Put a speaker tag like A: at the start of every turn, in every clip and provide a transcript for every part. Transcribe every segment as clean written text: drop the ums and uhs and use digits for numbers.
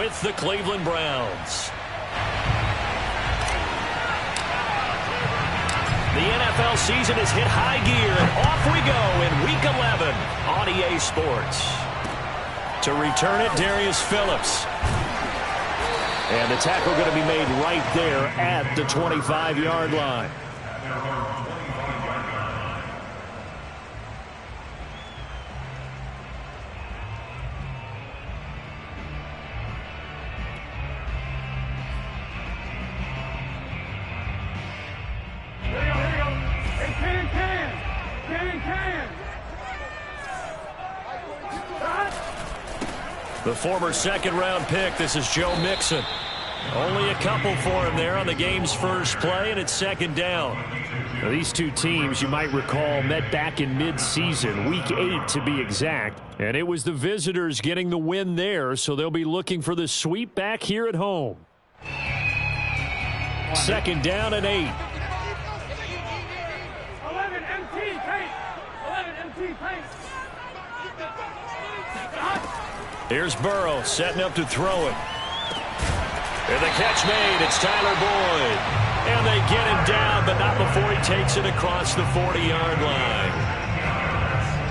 A: with the Cleveland Browns. The NFL season has hit high gear, and off we go in Week 11 on EA Sports. To return it, Darius Phillips. And the tackle going to be made right there at the 25-yard line. The former second-round pick, this is Joe Mixon. Only a couple for him there on the game's first play, and it's second down. Now, these two teams, you might recall, met back in mid-season, Week 8 to be exact. And it was the visitors getting the win there, so they'll be looking for the sweep back here at home. Second down and 8.
B: 11 MT, paint. 11 MT, paint.
A: Here's Burrow setting up to throw it. And the catch made. It's Tyler Boyd. And they get him down, but not before he takes it across the 40-yard line.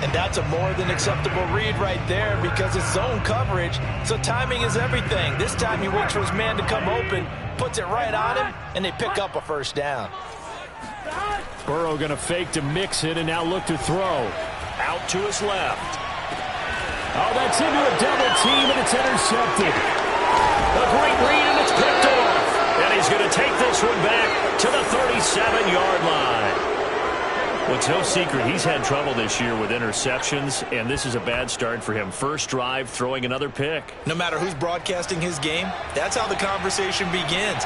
C: And that's a more than acceptable read right there because it's zone coverage, so timing is everything. This time he waits for his man to come open, puts it right on him, and they pick up a first down.
A: Burrow going to fake to mix it and now look to throw. Out to his left. Oh, that's into a double team, and it's intercepted. A great read, and it's picked off. And he's going to take this one back to the 37-yard line. Well, it's no secret he's had trouble this year with interceptions, and this is a bad start for him. First drive, throwing another pick.
C: No matter who's broadcasting his game, that's how the conversation begins.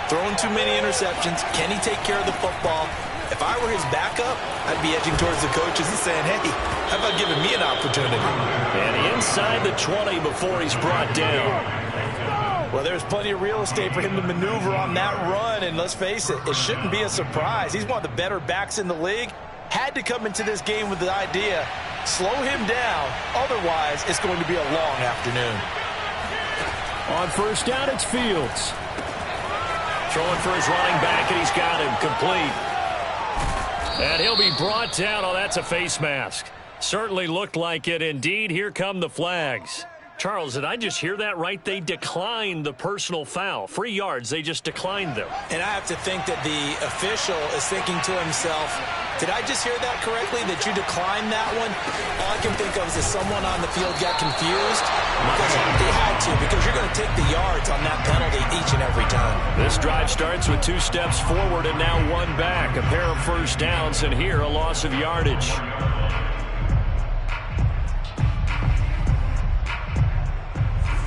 C: Throwing too many interceptions. Can he take care of the football? If I were his backup, I'd be edging towards the coaches and saying, hey, how about giving me an opportunity?
A: And inside the 20 before he's brought down.
C: Well, there's plenty of real estate for him to maneuver on that run, and let's face it, it shouldn't be a surprise. He's one of the better backs in the league. Had to come into this game with the idea, slow him down, otherwise it's going to be a long afternoon.
A: On first down, it's Fields. Throwing for his running back, and he's got him complete. And he'll be brought down. Oh, that's a face mask. Certainly looked like it. Indeed, here come the flags. Charles, did I just hear that right? They declined the personal foul. 3 yards, they just declined them.
C: And I have to think that the official is thinking to himself, did I just hear that correctly, that you declined that one? All I can think of is someone on the field got confused. Because they had to, because you're going to take the yards on that penalty each and every time.
A: This drive starts with 2 steps forward and now 1 back. A pair of first downs, and here a loss of yardage.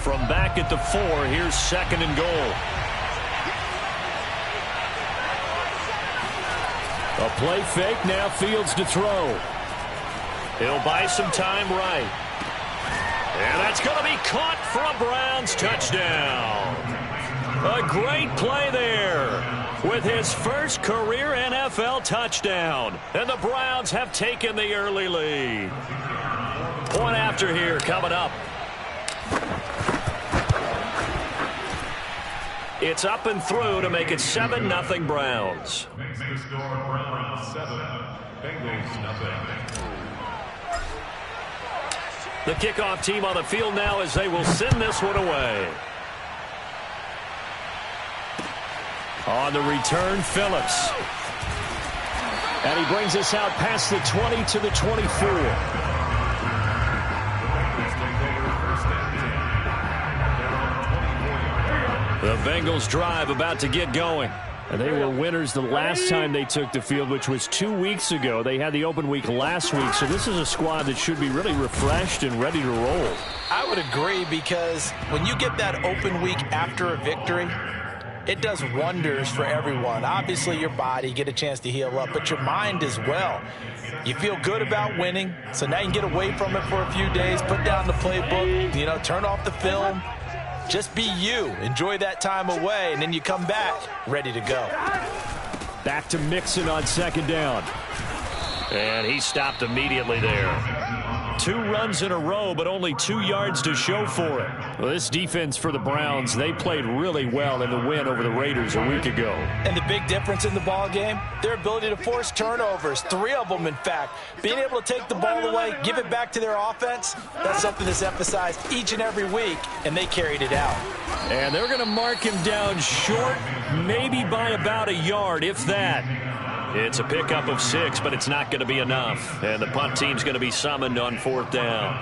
A: From back at the 4, here's second and goal. A play fake, now Fields to throw. He'll buy some time right. And that's going to be caught for a Browns touchdown. A great play there with his first career NFL touchdown. And the Browns have taken the early lead. Point after here coming up. It's up and through to make it 7-0 Browns. The kickoff team on the field now as they will send this one away. On the return, Phillips. And he brings us out past the 20 to the 24. The Bengals drive about to get going. And they were winners the last time they took the field, which was 2 weeks ago. They had the open week last week, so this is a squad that should be really refreshed and ready to roll.
C: I would agree, because when you get that open week after a victory, it does wonders for everyone. Obviously, your body, get a chance to heal up, but your mind as well. You feel good about winning, so now you can get away from it for a few days, put down the playbook, turn off the film. Just be you. Enjoy that time away, and then you come back ready to go.
A: Back to Mixon on second down. And he stopped immediately there. 2 runs in a row, but only 2 yards to show for it. Well, this defense for the Browns, they played really well in the win over the Raiders a week ago.
C: And the big difference in the ball game, their ability to force turnovers, 3 of them, in fact. Being able to take the ball away, give it back to their offense, that's something that's emphasized each and every week, and they carried it out.
A: And they're going to mark him down short, maybe by about a yard, if that. It's a pickup of 6, but it's not going to be enough. And the punt team's going to be summoned on 4th down.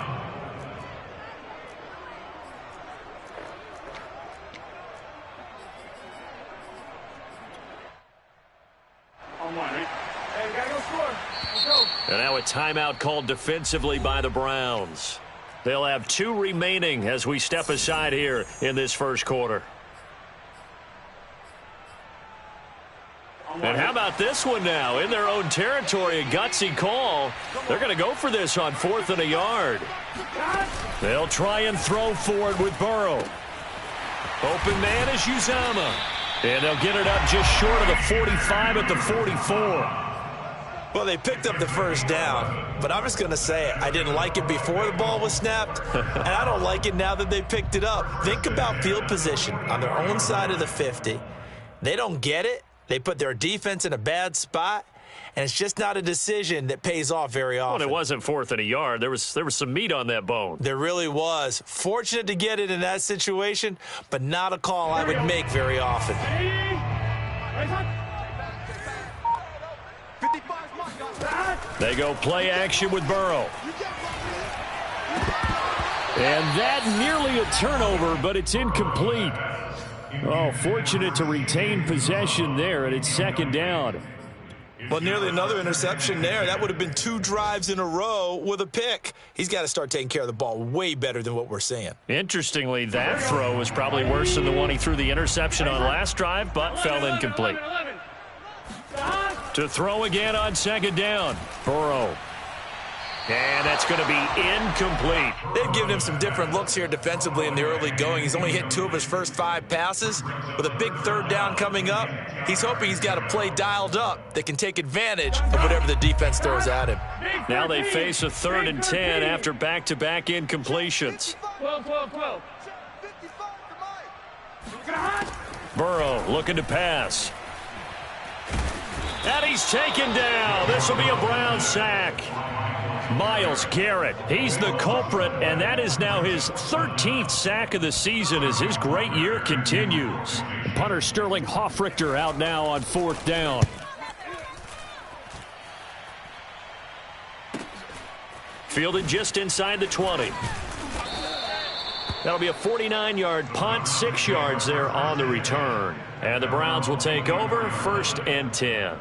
A: And now a timeout called defensively by the Browns. They'll have 2 remaining as we step aside here in this first quarter. And how about this one now? In their own territory, a gutsy call. They're going to go for this on 4th and a yard. They'll try and throw for it with Burrow. Open man is Uzama. And they'll get it up just short of the 45 at the 44.
C: Well, they picked up the first down, but I'm just going to say it. I didn't like it before the ball was snapped, and I don't like it now that they picked it up. Think about field position on their own side of the 50. They don't get it. They put their defense in a bad spot, and it's just not a decision that pays off very often.
A: Well, it wasn't 4th and a yard. There was some meat on that bone.
C: There really was. Fortunate to get it in that situation, but not a call I would make very often.
A: They go play action with Burrow. And that nearly a turnover, but it's incomplete. Oh, fortunate to retain possession there, and it's 2nd down.
C: Well, nearly another interception there. That would have been 2 drives in a row with a pick. He's got to start taking care of the ball way better than what we're seeing.
A: Interestingly, that throw was probably worse than the one he threw the interception on last drive, but fell incomplete. To throw again on 2nd down, Burrow. And that's going to be incomplete.
C: They've given him some different looks here defensively in the early going. He's only hit 2 of his first 5 passes. With a big 3rd down coming up, he's hoping he's got a play dialed up that can take advantage of whatever the defense throws at him.
A: Now they face a 3rd and 10 after back-to-back incompletions.
B: 12.
A: Burrow looking to pass. And he's taken down. This will be a Brown sack. Myles Garrett, he's the culprit, and that is now his 13th sack of the season as his great year continues. Punter Sterling Hoffrichter out now on 4th down. Fielded just inside the 20. That'll be a 49-yard punt, 6 yards there on the return. And the Browns will take over, 1st and 10.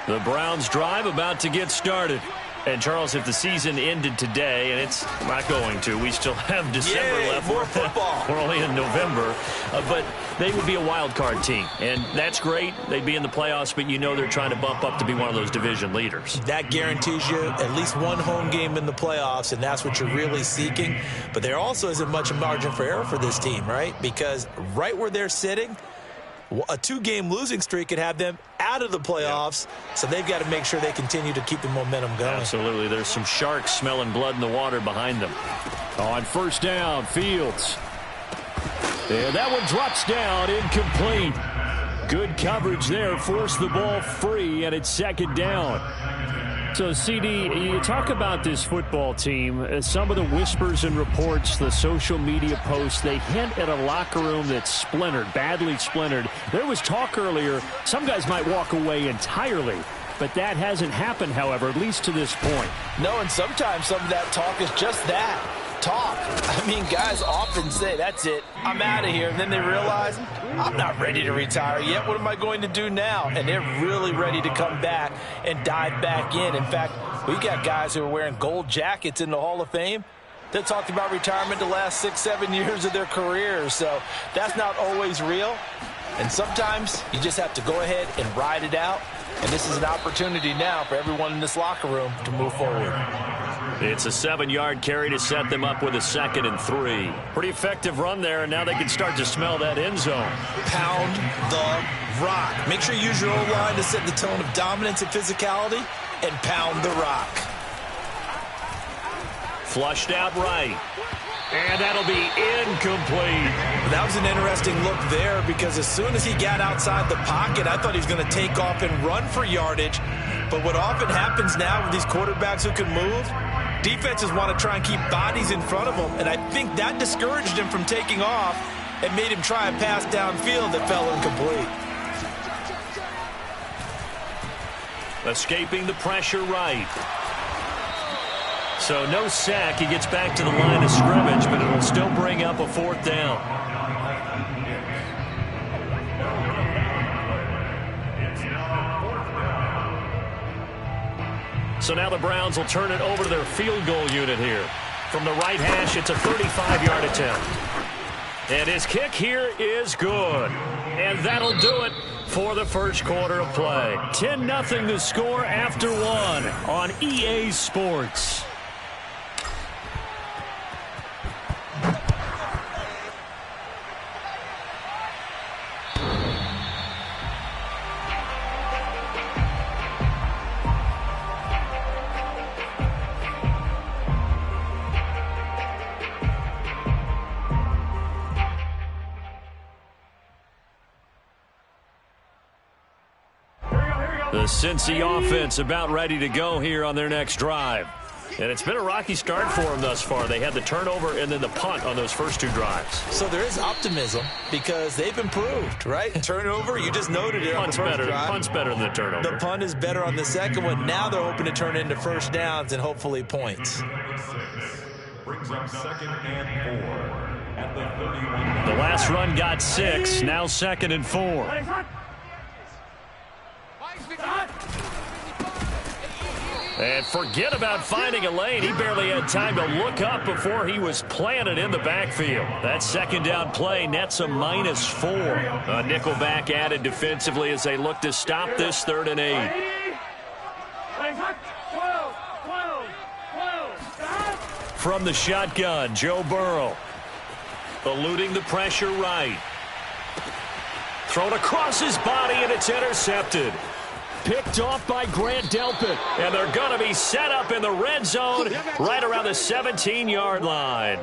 A: The Browns drive about to get started. And, Charles, if the season ended today, and it's not going to, we still have December left.
C: More football.
A: We're only in November. But they would be a wild card team. And that's great. They'd be in the playoffs, but you know they're trying to bump up to be one of those division leaders.
C: That guarantees you at least 1 home game in the playoffs, and that's what you're really seeking. But there also isn't much a margin for error for this team, right? Because right where they're sitting, a 2-game losing streak could have them out of the playoffs, so they've got to make sure they continue to keep the momentum going.
A: Absolutely. There's some sharks smelling blood in the water behind them. On 1st down, Fields. And that one drops down, incomplete. Good coverage there, forced the ball free, and it's 2nd down. So, CD, you talk about this football team. Some of the whispers and reports, the social media posts, they hint at a locker room that's splintered, badly splintered. There was talk earlier, some guys might walk away entirely. But that hasn't happened, however, at least to this point.
C: No, and sometimes some of that talk is just that, talk. I mean, guys often say, that's it, I'm out of here. And then they realize, I'm not ready to retire yet. What am I going to do now? And they're really ready to come back and dive back in. In fact, we got guys who are wearing gold jackets in the Hall of Fame that talked about retirement the last 6-7 years of their careers. So that's not always real. And sometimes you just have to go ahead and ride it out. And this is an opportunity now for everyone in this locker room to move forward.
A: It's a 7-yard carry to set them up with a 2nd and 3. Pretty effective run there, and now they can start to smell that end zone.
C: Pound the rock. Make sure you use your O-line to set the tone of dominance and physicality, and pound the rock.
A: Flushed out right. And that'll be incomplete.
C: That was an interesting look there because as soon as he got outside the pocket, I thought he was going to take off and run for yardage. But what often happens now with these quarterbacks who can move, defenses want to try and keep bodies in front of them. And I think that discouraged him from taking off and made him try a pass downfield that fell incomplete.
A: Escaping the pressure right. So no sack. He gets back to the line of scrimmage, but it'll still bring up a 4th down. So now the Browns will turn it over to their field goal unit here. From the right hash, it's a 35-yard attempt. And his kick here is good. And that'll do it for the first quarter of play. 10-0 the score after 1 on EA Sports. The Cincy offense about ready to go here on their next drive. And it's been a rocky start for them thus far. They had the turnover and then the punt on those first 2 drives.
C: So there is optimism because they've improved, right? Turnover, you just noted it on the first drive.
A: Punt's better than the turnover.
C: The punt is better on the second one. Now they're hoping to turn into first downs and hopefully points.
D: Brings up 2nd and 4 at the 31.
A: The last run got 6. Now 2nd and 4. And forget about finding a lane. He barely had time to look up before he was planted in the backfield. That 2nd down play nets a -4. A nickel back added defensively as they look to stop this 3rd and 8. From the shotgun, Joe Burrow. Eluding the pressure right. Thrown across his body, and it's intercepted. Picked off by Grant Delpit. And they're going to be set up in the red zone right around the 17-yard line.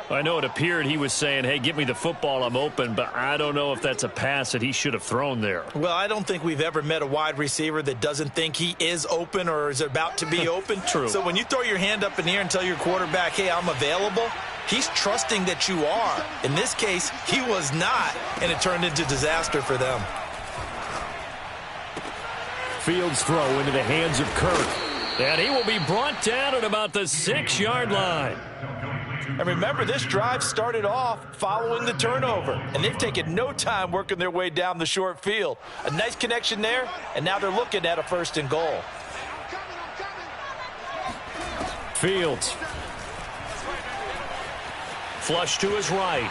A: I know it appeared he was saying, hey, give me the football, I'm open, but I don't know if that's a pass that he should have thrown there.
C: Well, I don't think we've ever met a wide receiver that doesn't think he is open or is about to be open.
A: True.
C: So when you throw your hand up in the air and tell your quarterback, hey, I'm available, he's trusting that you are. In this case, he was not, and it turned into disaster for them.
A: Fields throw into the hands of Kirk. And he will be brought down at about the 6-yard line.
C: And remember, this drive started off following the turnover. And they've taken no time working their way down the short field. A nice connection there, and now they're looking at a 1st and goal.
A: Fields. Flush to his right.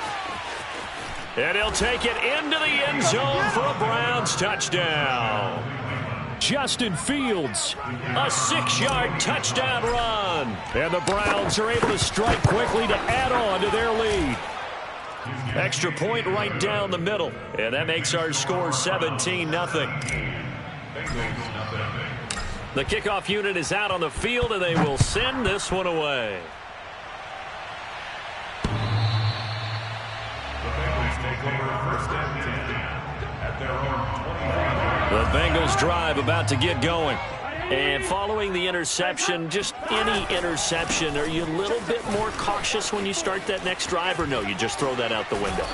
A: And he'll take it into the end zone for a Browns touchdown. Justin Fields, a 6-yard touchdown run. And the Browns are able to strike quickly to add on to their lead. Extra point right down the middle. And that makes our score 17-0. The kickoff unit is out on the field, and they will send this one away.
D: The Bengals take over 1st and 10 at their own 20.
A: The Bengals drive about to get going. And following the interception, just any interception, are you a little bit more cautious when you start that next drive, or no, you just throw that out the window?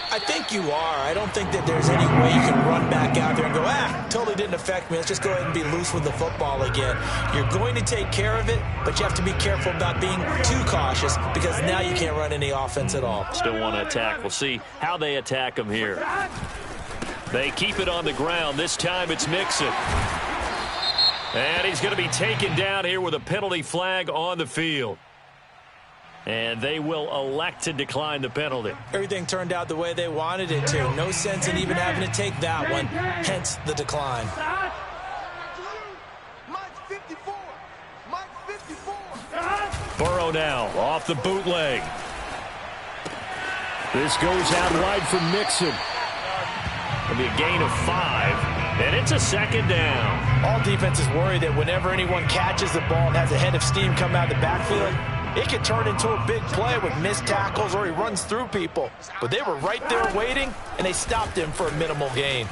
C: I think you are. I don't think that there's any way you can run back out there and go, totally didn't affect me. Let's just go ahead and be loose with the football again. You're going to take care of it, but you have to be careful about being too cautious because now you can't run any offense at all.
A: Still want to attack. We'll see how they attack him here. They keep it on the ground. This time it's Mixon. And he's going to be taken down here with a penalty flag on the field. And they will elect to decline the penalty.
C: Everything turned out the way they wanted it to. No sense in even having to take that one, hence the decline.
A: Burrow now off the bootleg. This goes out wide for Mixon. It'll be a gain of 5. And it's a second down.
C: All defenses worry that whenever anyone catches the ball and has a head of steam come out of the backfield, it can turn into a big play with missed tackles or he runs through people. But they were right there waiting, and they stopped him for a minimal gain.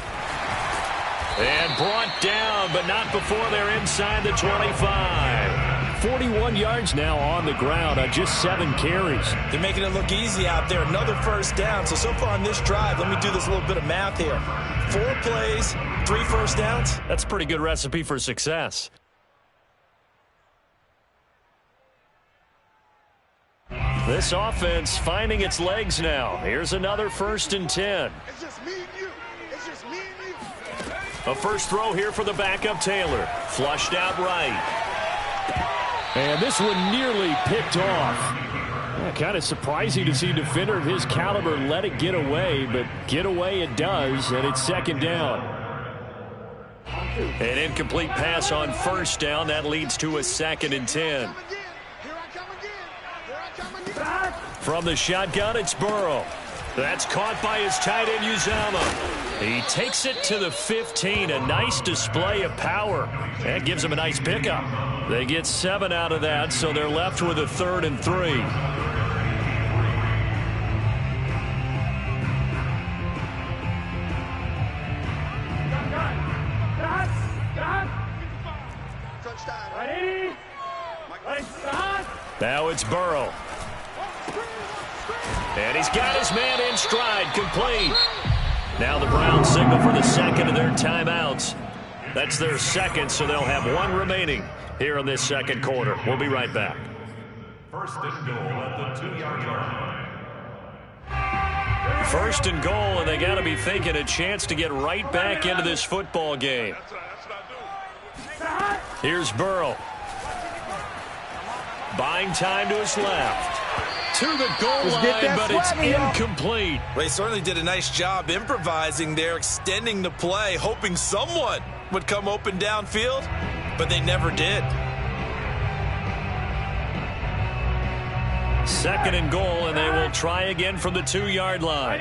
A: And brought down, but not before they're inside the 25. 41 yards now on the ground on just 7 carries.
C: They're making it look easy out there. Another first down. So far on this drive, let me do this little bit of math here. 4 plays, 3 first downs.
A: That's a pretty good recipe for success. This offense finding its legs now. Here's another 1st and 10.
E: It's just me and you. It's just me and you.
A: A first throw here for the backup Taylor. Flushed out right. And this one nearly picked off. Kind of surprising to see a defender of his caliber let it get away, but get away it does, and it's 2nd down. An incomplete pass on 1st down. That leads to a 2nd and 10. From the shotgun, it's Burrow. That's caught by his tight end, Uzama. He takes it to the 15. A nice display of power. That gives him a nice pickup. They get 7 out of that, so they're left with a 3rd and 3. Now it's Burrow. And he's got his man in stride, complete. Now the Browns signal for the 2nd of their timeouts. That's their 2nd, so they'll have 1 remaining here in this 2nd quarter. We'll be right back.
D: 1st and goal at the 2-yard line.
A: 1st and goal, and they got to be thinking a chance to get right back into this football game. Here's Burrow. Buying time to his left. To the goal line, but it's incomplete.
C: Well, he certainly did a nice job improvising there, extending the play, hoping someone would come open downfield, but they never did.
A: 2nd and goal, and they will try again from the 2-yard line.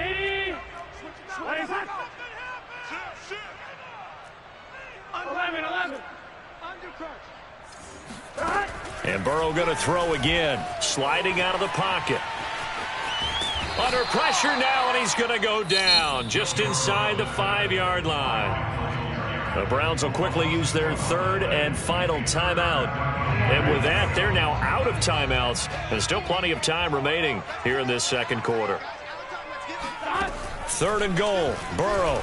A: And Burrow going to throw again, sliding out of the pocket. Under pressure now, and he's going to go down just inside the 5-yard line. The Browns will quickly use their 3rd and final timeout. And with that, they're now out of timeouts. And still plenty of time remaining here in this 2nd quarter. 3rd and goal, Burrow.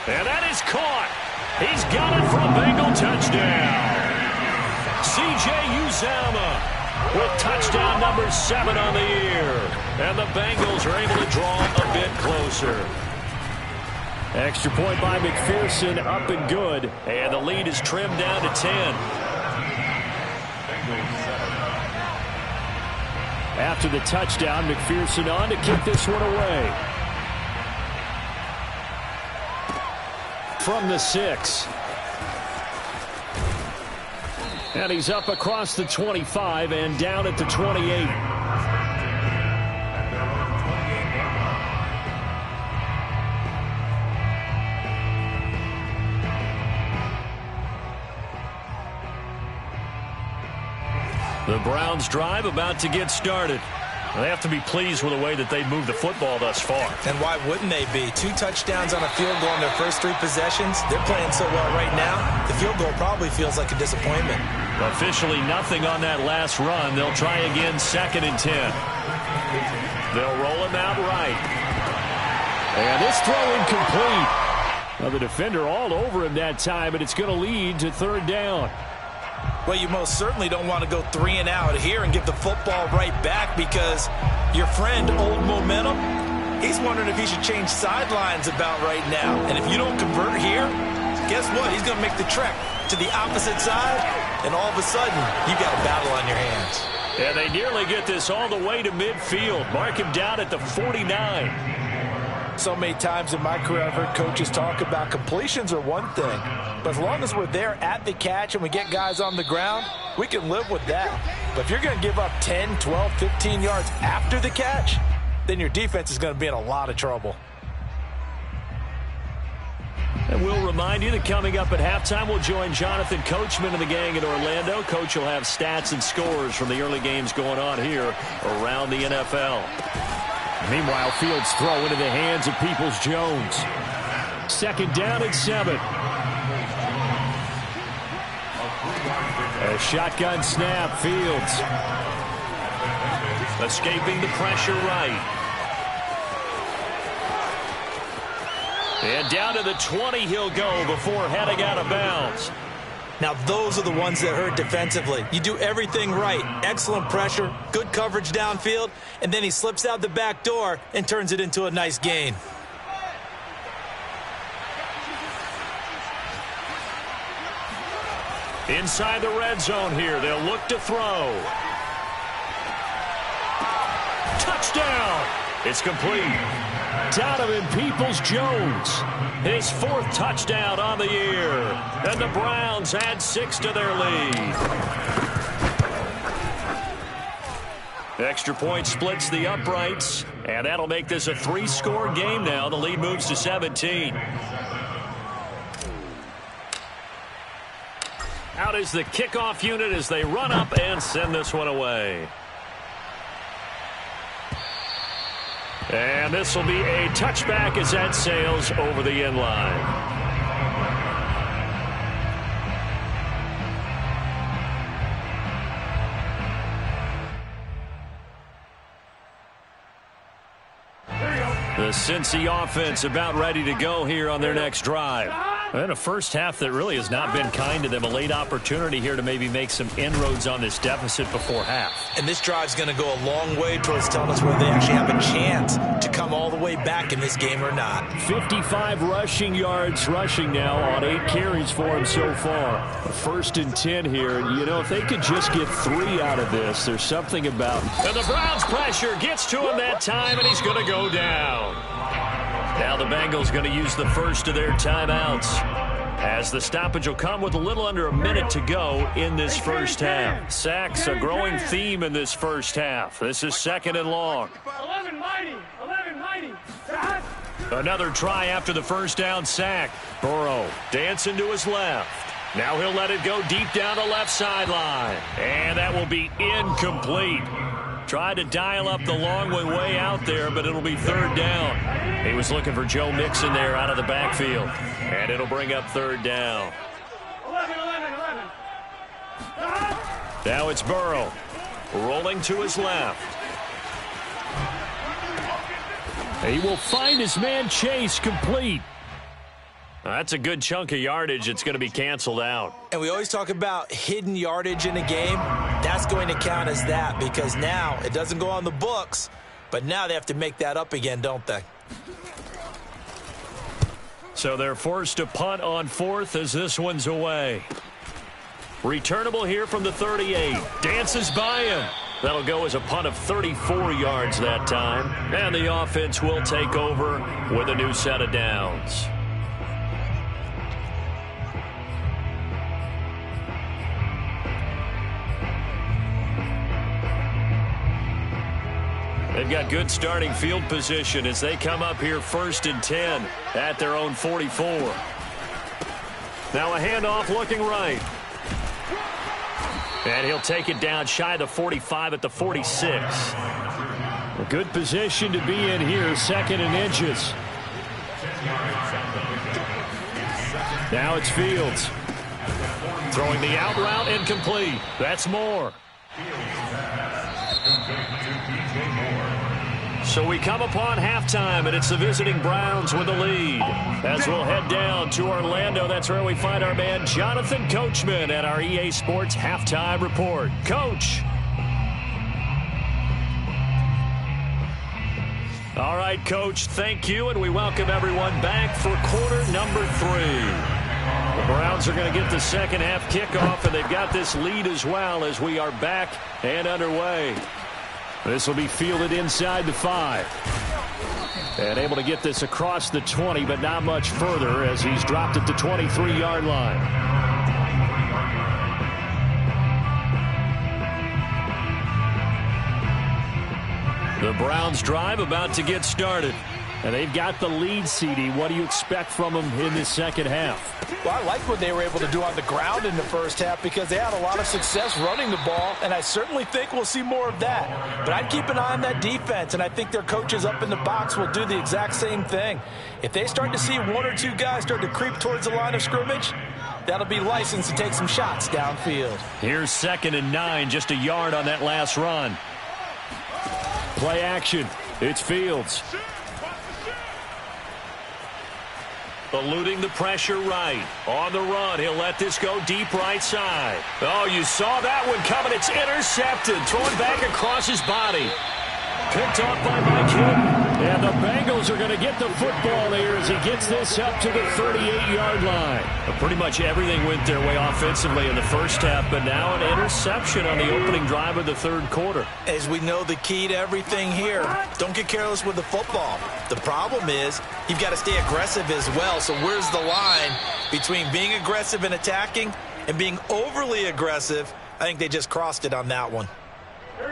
A: And that is caught. He's got it for a Bengal touchdown. C.J. Uzama with touchdown number 7 on the year. And the Bengals are able to draw a bit closer. Extra point by McPherson, up and good. And the lead is trimmed down to 10. After the touchdown, McPherson on to kick this one away. From the 6. And he's up across the 25 and down at the 28. The Browns drive about to get started. They have to be pleased with the way that they've moved the football thus far.
C: And why wouldn't they be? 2 touchdowns on a field goal in their first 3 possessions. They're playing so well right now, the field goal probably feels like a disappointment.
A: Officially nothing on that last run. They'll try again 2nd and 10. They'll roll him out right. And this throw incomplete. Now the defender all over him that time, but it's going to lead to 3rd down.
C: Well, you most certainly don't want to go 3 and out here and give the football right back because your friend, Old Momentum, he's wondering if he should change sidelines about right now. And if you don't convert here, guess what? He's going to make the trek to the opposite side, and all of a sudden, you got a battle on your hands.
A: And they nearly get this all the way to midfield. Mark him down at the 49.
C: So many times in my career, I've heard coaches talk about completions are one thing. But as long as we're there at the catch and we get guys on the ground, we can live with that. But if you're going to give up 10, 12, 15 yards after the catch, then your defense is going to be in a lot of trouble.
A: And we'll remind you that coming up at halftime, we'll join Jonathan Coachman and the gang in Orlando. Coach will have stats and scores from the early games going on here around the NFL. Meanwhile, Fields throw into the hands of Peoples-Jones. Second down and 7. A shotgun snap, Fields. Escaping the pressure right. And down to the 20 he'll go before heading out of bounds.
C: Now, those are the ones that hurt defensively. You do everything right. Excellent pressure, good coverage downfield, and then he slips out the back door and turns it into a nice gain.
A: Inside the red zone here, they'll look to throw. Touchdown! It's complete. Donovan Peoples-Jones, his 4th touchdown on the year. And the Browns add 6 to their lead. Extra point splits the uprights, and that'll make this a 3-score game now. The lead moves to 17. Out is the kickoff unit as they run up and send this one away. And this will be a touchback as that sails over the end line. The Cincy offense about ready to go here on their next drive. And a first half that really has not been kind to them. A late opportunity here to maybe make some inroads on this deficit before half.
C: And this drive's going to go a long way towards telling us whether they actually have a chance to come all the way back in this game or not.
A: 55 rushing yards rushing now on 8 carries for him so far. 1st and 10 here. You know, if they could just get 3 out of this, there's something about. And the Browns pressure gets to him that time, and he's going to go down. Now the Bengals going to use the first of their timeouts as the stoppage will come with a little under a minute to go in this first half. Sacks a growing theme in this first half. This is 2nd and long.
B: 11 mighty.
A: Another try after the first down sack. Burrow dancing to his left. Now he'll let it go deep down the left sideline. And that will be incomplete. Tried to dial up the long one way out there, but it'll be 3rd down. He was looking for Joe Mixon there out of the backfield. And it'll bring up 3rd down.
B: 11.
A: Now it's Burrow. Rolling to his left. He will find his man Chase complete. That's a good chunk of yardage. It's going to be canceled out.
C: And we always talk about hidden yardage in a game. That's going to count as that because now it doesn't go on the books, but now they have to make that up again, don't they?
A: So they're forced to punt on 4th as this one's away. Returnable here from the 38. Dances by him. That'll go as a punt of 34 yards that time. And the offense will take over with a new set of downs. They've got good starting field position as they come up here 1st and 10 at their own 44. Now a handoff looking right. And he'll take it down shy of the 45 at the 46. A good position to be in here, 2nd and inches. Now it's Fields. Throwing the out route incomplete. That's Moore. So we come upon halftime, and it's the visiting Browns with the lead. As we'll head down to Orlando, that's where we find our man Jonathan Coachman at our EA Sports Halftime Report. Coach. All right, Coach, thank you, and we welcome everyone back for quarter number 3. The Browns are going to get the second half kickoff, and they've got this lead as well as we are back and underway. This will be fielded inside the 5. And able to get this across the 20, but not much further as he's dropped at the 23-yard line. The Browns drive about to get started. And they've got the lead, CD. What do you expect from them in this second half?
C: Well, I like what they were able to do on the ground in the first half because they had a lot of success running the ball, and I certainly think we'll see more of that. But I'd keep an eye on that defense, and I think their coaches up in the box will do the exact same thing. If they start to see one or two guys start to creep towards the line of scrimmage, that'll be licensed to take some shots downfield.
A: Here's 2nd and 9, just a yard on that last run. Play action. It's Fields. Eluding the pressure right. On the run, he'll let this go deep right side. Oh, you saw that one coming. It's intercepted. Thrown back across his body. Picked off by Mike Hilton. And the Bengals are going to get the football here as he gets this up to the 38-yard line. But pretty much everything went their way offensively in the first half, but now an interception on the opening drive of the third quarter.
C: As we know, the key to everything here, don't get careless with the football. The problem is you've got to stay aggressive as well. So where's the line between being aggressive and attacking and being overly aggressive? I think they just crossed it on that one.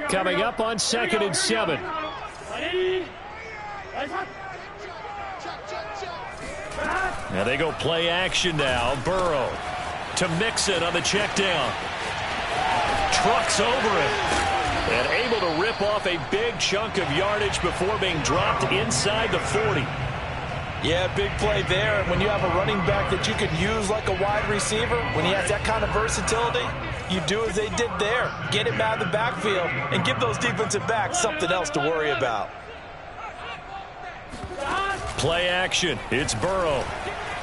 A: Coming up on 2nd and 7. Now they go play action now. Burrow to Mixon on the check down. Trucks over it. And able to rip off a big chunk of yardage before being dropped inside the 40.
C: Yeah, big play there. And when you have a running back that you could use like a wide receiver, when he has that kind of versatility, you do as they did there. Get him out of the backfield and give those defensive backs something else to worry about.
A: Play action. It's Burrow.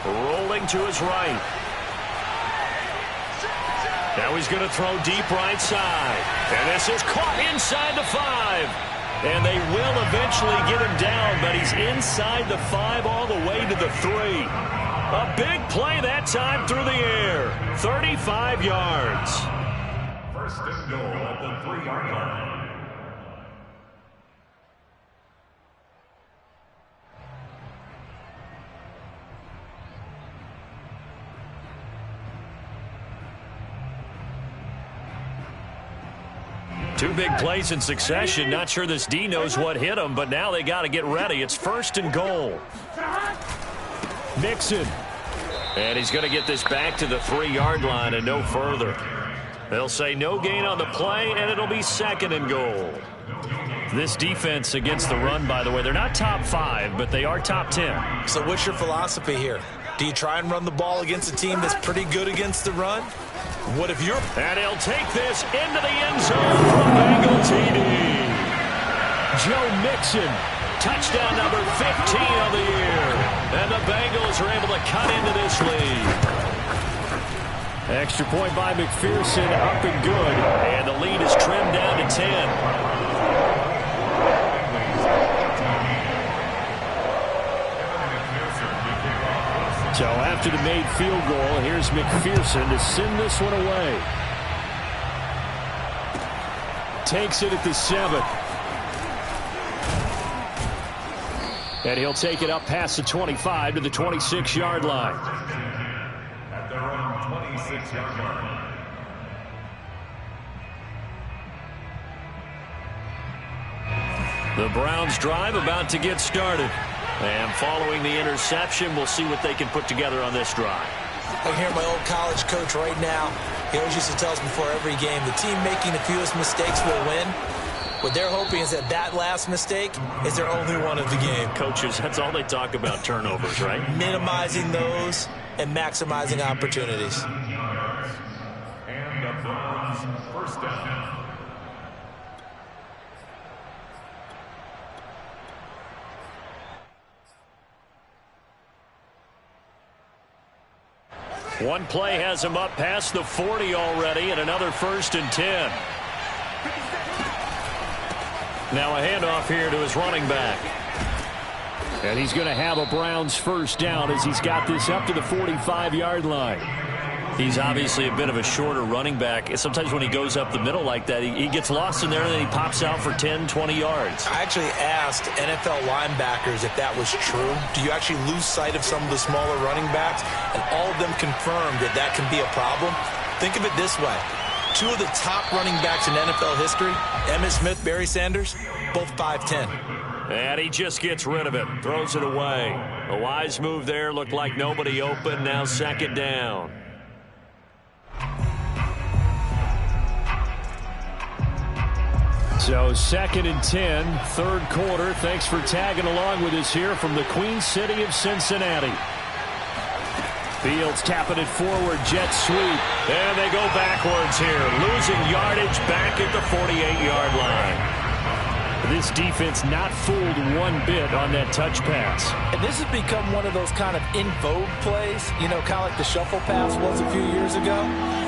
A: Rolling to his right. Now he's going to throw deep right side. And this is caught inside the 5. And they will eventually get him down, but he's inside the 5 all the way to the 3. A big play that time through the air. 35 yards.
D: First and goal at the 3-yard line.
A: Two big plays in succession. Not sure this D knows what hit him, but now they got to get ready. It's 1st and goal. Mixon. And he's going to get this back to the 3-yard line and no further. They'll say no gain on the play, and it'll be 2nd and goal. This defense against the run, by the way, they're not top 5, but they are top 10.
C: So what's your philosophy here? Do you try and run the ball against a team that's pretty good against the run? What if you're...
A: And he'll take this into the end zone from Bengal TD. Joe Mixon, touchdown number 15 of the year. And the Bengals are able to cut into this lead. Extra point by McPherson, up and good. And the lead is trimmed down to 10. So after the made field goal, here's McPherson to send this one away. Takes it at the 7. And he'll take it up past the 25 to the 26-yard line.
D: At their own 26-yard line.
A: The Browns drive about to get started. And following the interception, we'll see what they can put together on this drive.
C: I can hear my old college coach right now. He always used to tell us before every game, the team making the fewest mistakes will win. What they're hoping is that that last mistake is their only one of the game.
A: Coaches, that's all they talk about, turnovers, right?
C: Minimizing those and maximizing opportunities.
D: And the Browns first down.
A: One play has him up past the 40 already, and another 1st and 10. Now a handoff here to his running back. And he's going to have a Browns first down as he's got this up to the 45-yard line. He's obviously a bit of a shorter running back. Sometimes when he goes up the middle like that, he gets lost in there and then he pops out for 10, 20 yards.
C: I actually asked NFL linebackers if that was true. Do you actually lose sight of some of the smaller running backs? And all of them confirmed that that can be a problem. Think of it this way. Two of the top running backs in NFL history, Emmitt Smith, Barry Sanders, both 5'10".
A: And he just gets rid of it, throws it away. A wise move there, looked like nobody open, now second down. So 2nd and 10, third quarter. Thanks for tagging along with us here from the Queen City of Cincinnati. Fields tapping it forward, jet sweep. And they go backwards here, losing yardage back at the 48-yard line. This defense not fooled one bit on that touch pass.
C: And this has become one of those kind of in vogue plays, you know, kind of like the shuffle pass was a few years ago.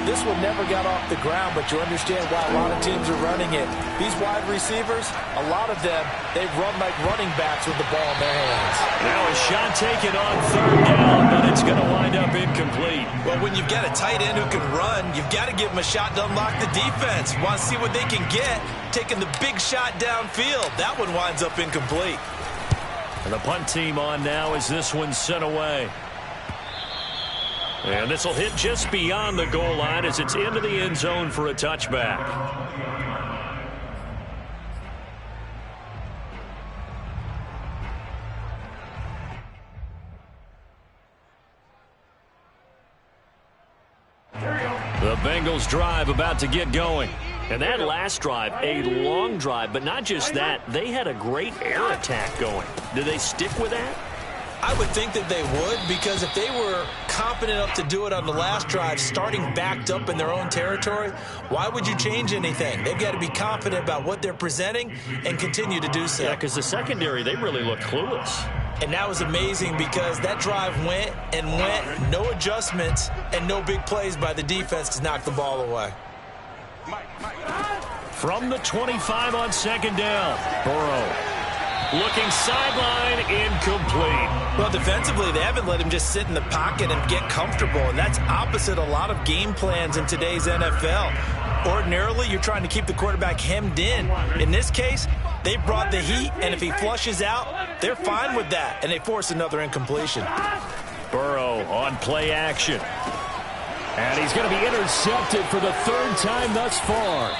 C: This one never got off the ground, but you understand why a lot of teams are running it. These wide receivers, a lot of them, they run like running backs with the ball in their hands.
A: Now a shot taken on third down, but it's going to wind up incomplete.
C: Well, when you've got a tight end who can run, you've got to give them a shot to unlock the defense. Want to see what they can get, taking the big shot downfield. That one winds up incomplete.
A: And the punt team on now as this one's sent away. And this will hit just beyond the goal line as it's into the end zone for a touchback. The Bengals drive about to get going. And that last drive, a long drive, but not just that, they had a great air attack going. Did they stick with that?
C: I would think that they would, because if they were confident enough to do it on the last drive, starting backed up in their own territory, why would you change anything? They've got to be confident about what they're presenting and continue to do so.
A: Yeah, because the secondary, they really looked clueless.
C: And that was amazing because that drive went and went, no adjustments and no big plays by the defense to knock the ball away.
A: From the 25 on second down, Burrow. Looking sideline, incomplete.
C: Well, defensively, they haven't let him just sit in the pocket and get comfortable, and that's opposite a lot of game plans in today's NFL. Ordinarily, you're trying to keep the quarterback hemmed in. In this case, they brought the heat, and if he flushes out, they're fine with that, and they force another incompletion.
A: Burrow on play action. And he's going to be intercepted for the third time thus far.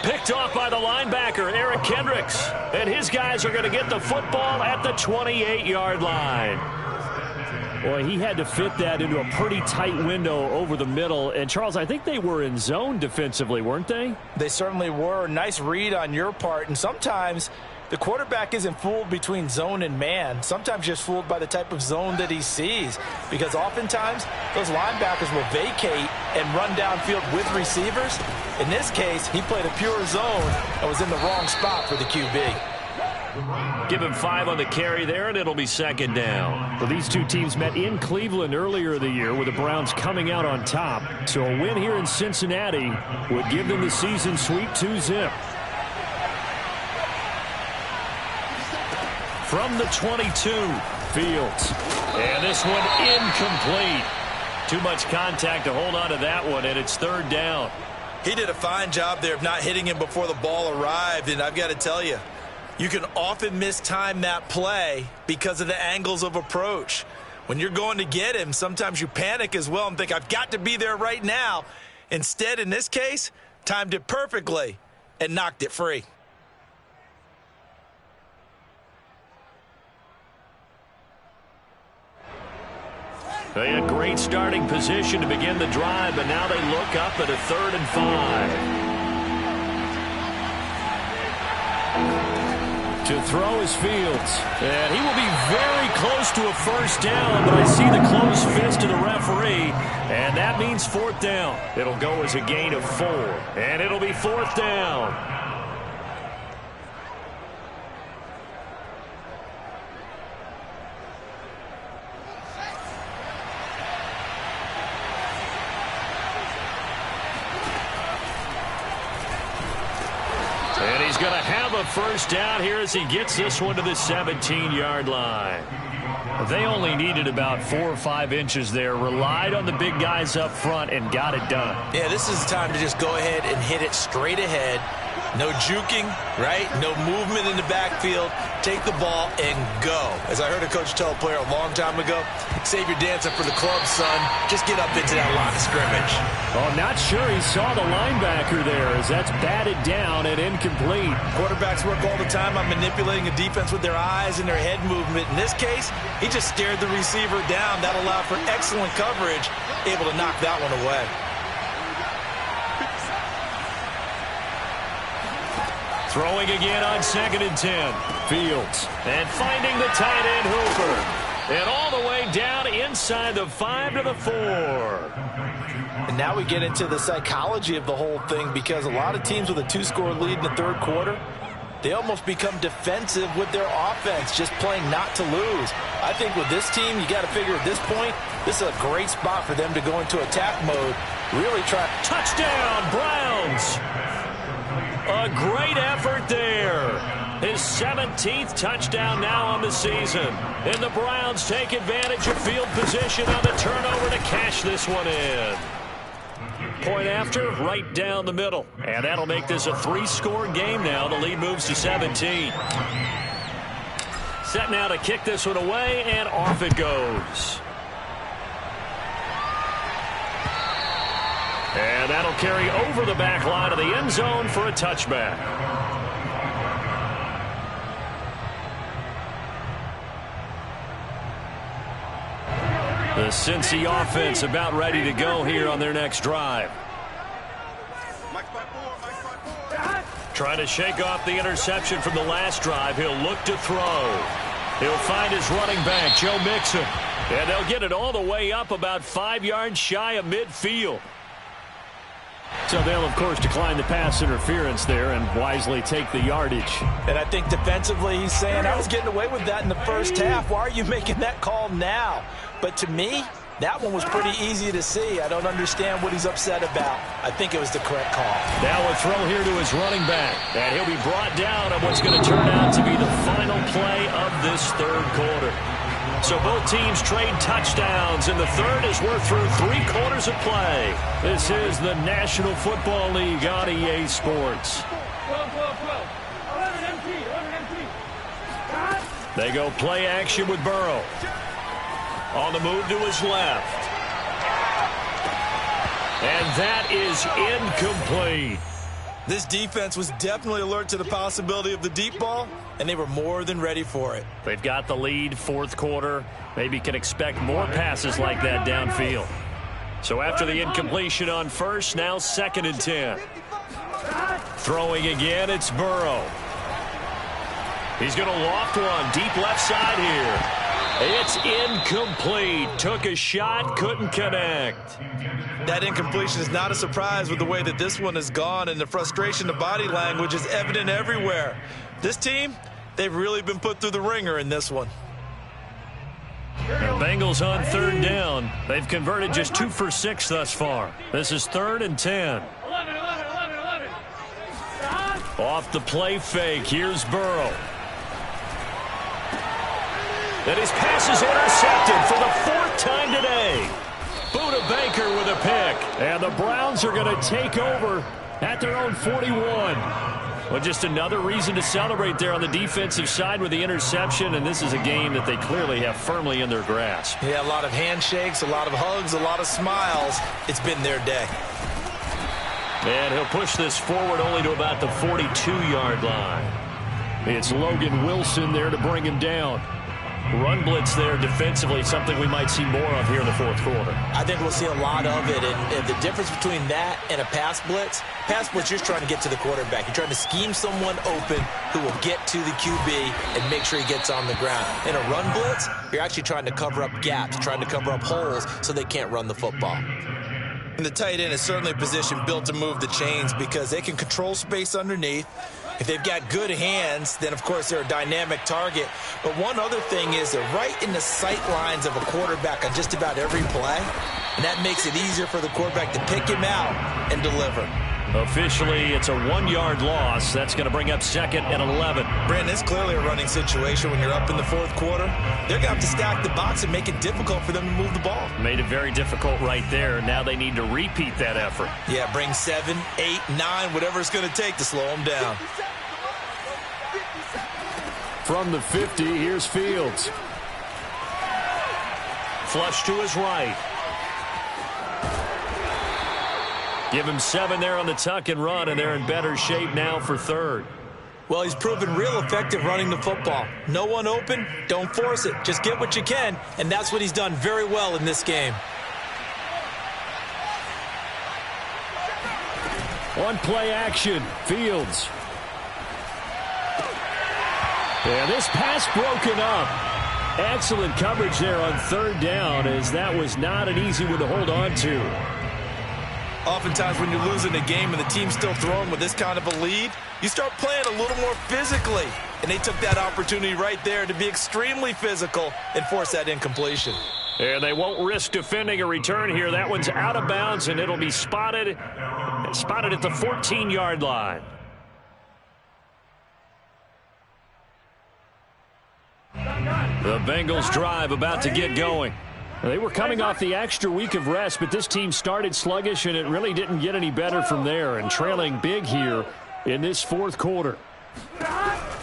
A: Picked off by the linebacker, Eric Kendricks. And his guys are going to get the football at the 28-yard line. Boy, he had to fit that into a pretty tight window over the middle. And, Charles, I think they were in zone defensively, weren't they?
C: They certainly were. Nice read on your part. And sometimes the quarterback isn't fooled between zone and man. Sometimes just fooled by the type of zone that he sees. Because oftentimes, those linebackers will vacate and run downfield with receivers. In this case, he played a pure zone and was in the wrong spot for the QB.
A: Give him 5 on the carry there, and it'll be second down. Well, these two teams met in Cleveland earlier in the year with the Browns coming out on top. So a win here in Cincinnati would give them the season sweep 2-zip. From the 22, Fields. And this one incomplete. Too much contact to hold on to that one, and it's third down.
C: He did a fine job there of not hitting him before the ball arrived, and I've got to tell you, you can often mistime that play because of the angles of approach. When you're going to get him, sometimes you panic as well and think, I've got to be there right now. Instead, in this case, timed it perfectly and knocked it free.
A: They had great starting position to begin the drive, but now they look up at a 3rd and 5. To throw is Fields. And he will be very close to a first down, but I see the closed fist of the referee, and that means 4th down. It'll go as a gain of 4, and it'll be 4th down. And he's going to have a first down here as he gets this one to the 17-yard line. They only needed about 4 or 5 inches there, relied on the big guys up front, and got it done.
C: Yeah, this is the time to just go ahead and hit it straight ahead. No juking, right? No movement in the backfield. Take the ball and go. As I heard a coach tell a player a long time ago, save your dancing for the club, son. Just get up into that line of scrimmage.
A: Oh, not sure he saw the linebacker there as that's batted down and incomplete.
C: Quarterbacks work all the time on manipulating a defense with their eyes and their head movement. In this case, he just stared the receiver down. That allowed for excellent coverage, able to knock that one away.
A: Throwing again on 2nd and 10. Fields. And finding the tight end Hooper. And all the way down inside the 5 to the 4.
C: And now we get into the psychology of the whole thing, because a lot of teams with a 2-score lead in the third quarter, they almost become defensive with their offense, just playing not to lose. I think with this team, you got to figure at this point, this is a great spot for them to go into attack mode. Really try.
A: Touchdown, Browns. A great effort there. His 17th touchdown now on the season. And the Browns take advantage of field position on the turnover to cash this one in. Point after, right down the middle. And that'll make this a 3-score game now. The lead moves to 17. Set now to kick this one away, and off it goes. And that'll carry over the back line of the end zone for a touchback. The Cincy offense about ready to go here on their next drive. Trying to shake off the interception from the last drive. He'll look to throw. He'll find his running back, Joe Mixon. And they'll get it all the way up about 5 yards shy of midfield. So they'll, of course, decline the pass interference there and wisely take the yardage.
C: And I think defensively he's saying, I was getting away with that in the first half. Why are you making that call now? But to me, that one was pretty easy to see. I don't understand what he's upset about. I think it was the correct call.
A: Now a throw here to his running back. And he'll be brought down on what's going to turn out to be the final play of this third quarter. So both teams trade touchdowns, and the third as we're through 3 quarters of play. This is the National Football League on EA Sports.
B: 12, 12, 12. 11 MT, 11 MT.
A: They go play action with Burrow. On the move to his left. And that is incomplete.
C: This defense was definitely alert to the possibility of the deep ball, and they were more than ready for it.
A: They've got the lead, fourth quarter. Maybe can expect more passes like that downfield. So after the incompletion on first, now 2nd and 10. Throwing again, it's Burrow. He's going to loft one deep left side here. It's incomplete. Took a shot, couldn't connect.
C: That incompletion is not a surprise with the way that this one has gone, and the frustration, the body language is evident everywhere. This team, they've really been put through the ringer in this one.
A: The Bengals on 3rd down. They've converted just 2 for 6 thus far. This is 3rd and 10.
B: 11, 11, 11, 11.
A: Off the play fake, here's Burrow. And his pass is intercepted for the 4th time today. Buda Baker with a pick. And the Browns are going to take over at their own 41. Well, just another reason to celebrate there on the defensive side with the interception, and this is a game that they clearly have firmly in their grasp.
C: Yeah, a lot of handshakes, a lot of hugs, a lot of smiles. It's been their day.
A: And he'll push this forward only to about the 42-yard line. It's Logan Wilson there to bring him down. Run blitz there defensively, something we might see more of here in the fourth quarter.
C: I think we'll see a lot of it, and the difference between that and a pass blitz, you're trying to get to the quarterback. You're trying to scheme someone open who will get to the QB and make sure he gets on the ground. In a run blitz, you're actually trying to cover up gaps, trying to cover up holes so they can't run the football. And the tight end is certainly a position built to move the chains because they can control space underneath. If they've got good hands, then, of course, they're a dynamic target. But one other thing is they're right in the sight lines of a quarterback on just about every play, and that makes it easier for the quarterback to pick him out and deliver.
A: Officially, it's a 1-yard loss. That's going to bring up 2nd and 11.
C: Brandon, it's clearly a running situation when you're up in the 4th quarter. They're going to have to stack the box and make it difficult for them to move the ball.
A: Made it very difficult right there. Now they need to repeat that effort.
C: Yeah, bring 7, 8, 9, whatever it's going to take to slow them down.
A: From the 50, here's Fields. Flush to his right. Give him 7 there on the tuck and run, and they're in better shape now for 3rd.
C: Well, he's proven real effective running the football. No one open, don't force it. Just get what you can, and that's what he's done very well in this game.
A: One play action, Fields. And this pass broken up. Excellent coverage there on 3rd down, as that was not an easy one to hold on to.
C: Oftentimes when you're losing a game and the team's still throwing with this kind of a lead, you start playing a little more physically. And they took that opportunity right there to be extremely physical and force that incompletion.
A: And they won't risk defending a return here. That one's out of bounds, and it'll be spotted at the 14-yard line. The Bengals drive about to get going. They were coming off the extra week of rest, but this team started sluggish, and it really didn't get any better from there, and trailing big here in this 4th quarter.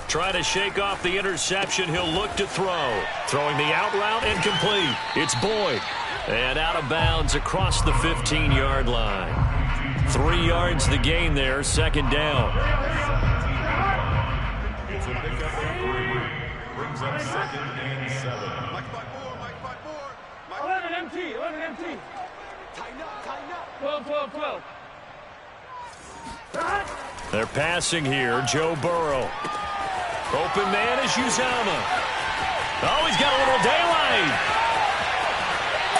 A: Trying to shake off the interception. He'll look to throw. Throwing the out route incomplete. It's Boyd. And out of bounds across the 15-yard line. 3 yards the gain there, 2nd down.
D: It's a pickup of 3. Brings up 2nd and 7.
B: 11 MT, 11 MT.
E: Tighten up.
B: 12, 12, 12.
A: They're passing here. Joe Burrow. Open man is Uzama. Oh, he's got a little daylight.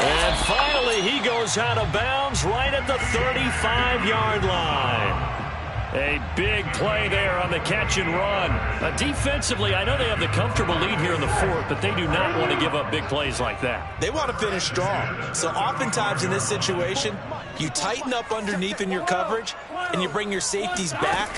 A: And finally, he goes out of bounds right at the 35-yard line. A big play there on the catch and run. Defensively, I know they have the comfortable lead here in the 4th, but they do not want to give up big plays like that.
C: They want to finish strong. So oftentimes in this situation, you tighten up underneath in your coverage, and you bring your safeties back.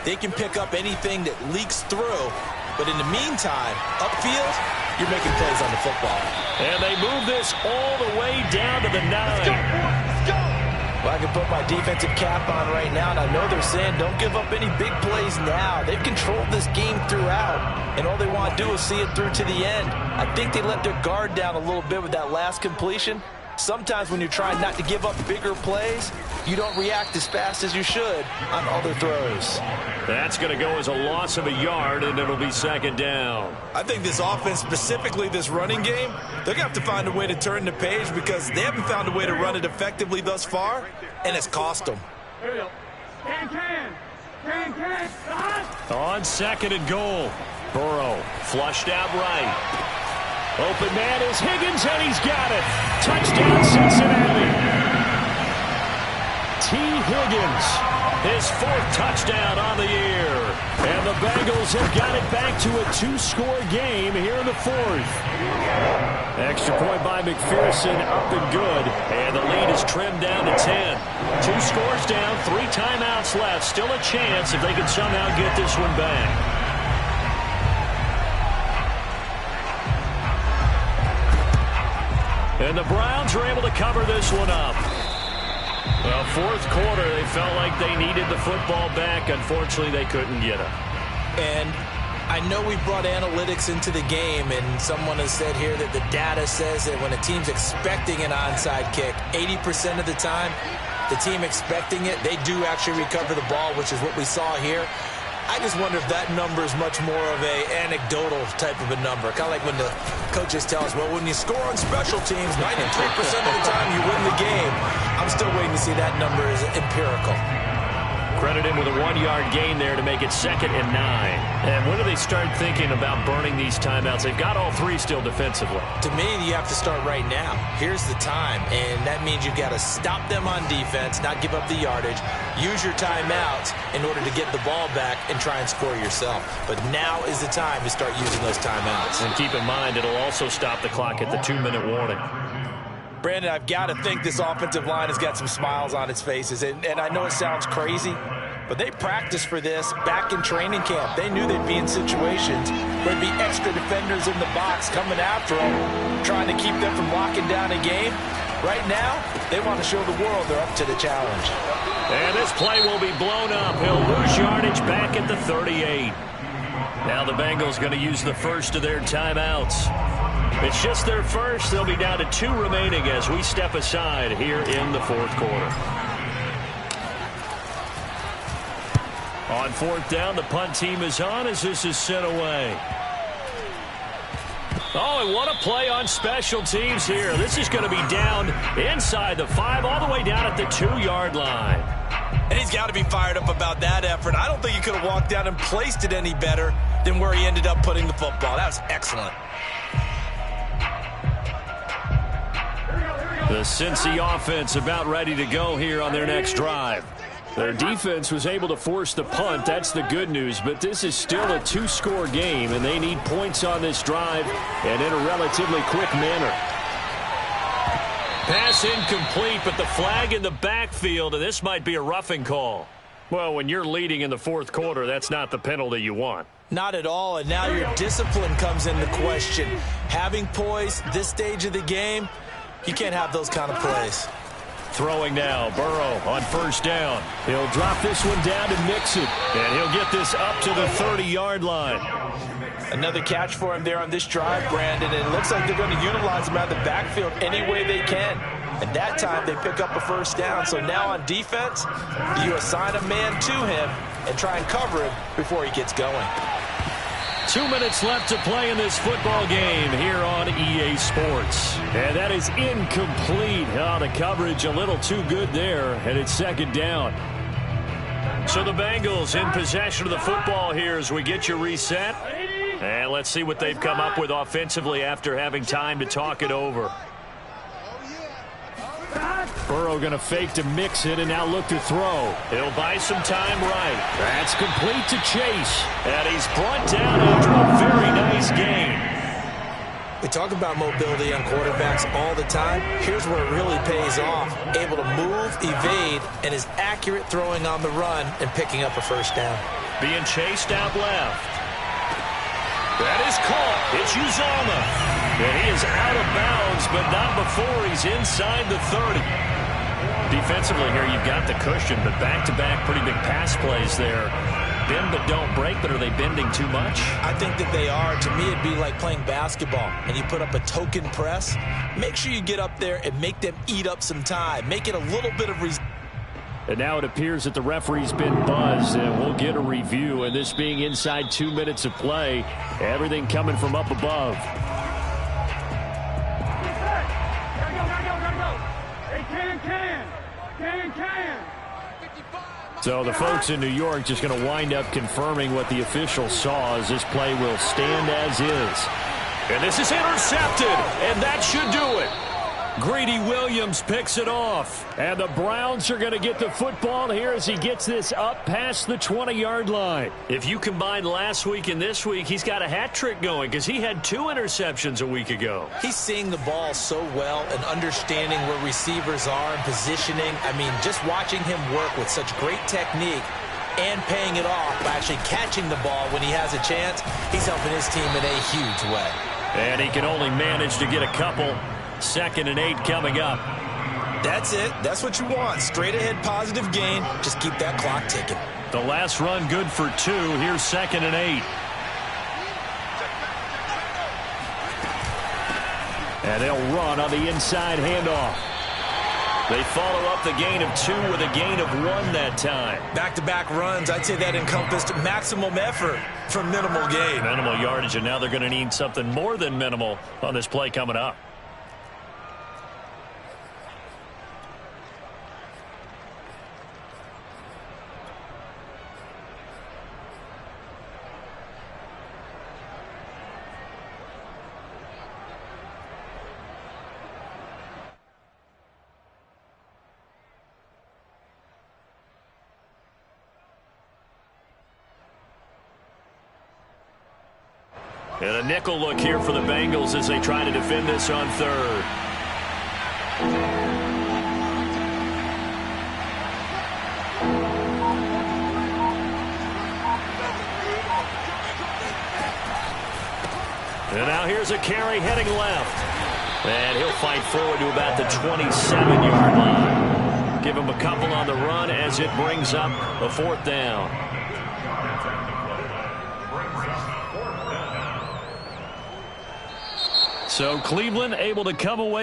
C: They can pick up anything that leaks through. But in the meantime, upfield, you're making plays on the football.
A: And they move this all the way down to the 9.
C: Well, I can put my defensive cap on right now, and I know they're saying don't give up any big plays now. They've controlled this game throughout, and all they want to do is see it through to the end. I think they let their guard down a little bit with that last completion. Sometimes when you're trying not to give up bigger plays, you don't react as fast as you should on other throws.
A: That's going to go as a loss of a yard, and it'll be 2nd down.
C: I think this offense, specifically this running game, they're going to have to find a way to turn the page because they haven't found a way to run it effectively thus far, and it's cost them.
B: Can.
A: On 2nd and goal. Burrow flushed out right. Open man is Higgins, and he's got it. Touchdown, Cincinnati. T. Higgins, his 4th touchdown on the year. And the Bengals have got it back to a 2-score game here in the 4th. Extra point by McPherson, up and good. And the lead is trimmed down to 10. 2 scores down, 3 timeouts left. Still a chance if they can somehow get this one back. And the Browns are able to cover this one up. Well, 4th quarter, they felt like they needed the football back. Unfortunately, they couldn't get it.
C: And I know we brought analytics into the game, and someone has said here that the data says that when a team's expecting an onside kick, 80% of the time, the team expecting it, they do actually recover the ball, which is what we saw here. I just wonder if that number is much more of a anecdotal type of a number. Kind of like when the coaches tell us, well, when you score on special teams, 93% of the time you win the game. I'm still waiting to see that number is empirical.
A: Credit him with a 1-yard gain there to make it 2nd and 9. And when do they start thinking about burning these timeouts? They've got all 3 still defensively.
C: To me, you have to start right now. Here's the time, and that means you've got to stop them on defense, not give up the yardage, use your timeouts in order to get the ball back and try and score yourself. But now is the time to start using those timeouts.
A: And keep in mind, it'll also stop the clock at the 2-minute warning.
C: Brandon, I've got to think this offensive line has got some smiles on its faces. And I know it sounds crazy, but they practiced for this back in training camp. They knew they'd be in situations where there'd be extra defenders in the box coming after them, trying to keep them from locking down a game. Right now, they want to show the world they're up to the challenge.
A: And this play will be blown up. He'll lose yardage back at the 38. Now the Bengals going to use the first of their timeouts. It's just their first. They'll be down to 2 remaining as we step aside here in the fourth quarter. On fourth down, the punt team is on as this is sent away. Oh, and what a play on special teams here. This is going to be down inside the 5, all the way down at the 2-yard line.
C: And he's got to be fired up about that effort. I don't think he could have walked down and placed it any better than where he ended up putting the football. That was excellent.
A: The Cincy offense about ready to go here on their next drive. Their defense was able to force the punt. That's the good news. But this is still a 2-score game, and they need points on this drive and in a relatively quick manner. Pass incomplete, but the flag in the backfield, and this might be a roughing call. Well, when you're leading in the fourth quarter, that's not the penalty you want.
C: Not at all, and now your discipline comes into question. Having poise this stage of the game, you can't have those kind of plays.
A: Throwing now, Burrow on first down. He'll drop this one down and mix it, and he'll get this up to the 30-yard line.
C: Another catch for him there on this drive, Brandon, and it looks like they're going to utilize him out of the backfield any way they can. And that time they pick up a first down. So now on defense, you assign a man to him and try and cover him before he gets going.
A: 2 minutes left to play in this football game here on EA Sports. And that is incomplete. Oh, the coverage a little too good there, and it's second down. So the Bengals in possession of the football here as we get you reset. And let's see what they've come up with offensively after having time to talk it over. Burrow going to fake to mix it and now look to throw. He'll buy some time right. That's complete to Chase. And he's brought down after a very nice gain.
C: We talk about mobility on quarterbacks all the time. Here's where it really pays off. Able to move, evade, and is accurate throwing on the run and picking up a first down.
A: Being chased out left. That is caught. It's Uzomah. And he is out of bounds, but not before he's inside the 30. Defensively here, you've got the cushion, but back-to-back pretty big pass plays there. Bend but don't break, but are they bending too much?
C: I think that they are. To me, it'd be like playing basketball, and you put up a token press. Make sure you get up there and make them eat up some time. Make it a little bit of
A: And now it appears that the referee's been buzzed, and we'll get a review. And this being inside 2 minutes of play, everything coming from up above. So the folks in New York just going to wind up confirming what the official saw as this play will stand as is. And this is intercepted, and that should do it. Greedy Williams picks it off. And the Browns are going to get the football here as he gets this up past the 20-yard line. If you combine last week and this week, he's got a hat trick going because he had 2 interceptions a week ago.
C: He's seeing the ball so well and understanding where receivers are and positioning. I mean, just watching him work with such great technique and paying it off by actually catching the ball when he has a chance, he's helping his team in a huge way.
A: And he can only manage to get a couple. 2nd and 8 coming up.
C: That's it. That's what you want. Straight ahead positive gain. Just keep that clock ticking.
A: The last run good for 2. Here's 2nd and 8. And they'll run on the inside handoff. They follow up the gain of 2 with a gain of 1 that time.
C: Back-to-back runs, I'd say that encompassed maximum effort for minimal gain.
A: Minimal yardage, and now they're going to need something more than minimal on this play coming up. And a nickel look here for the Bengals as they try to defend this on 3rd. And now here's a carry heading left. And he'll fight forward to about the 27-yard line. Give him a couple on the run as it brings up a 4th down. So Cleveland able to come away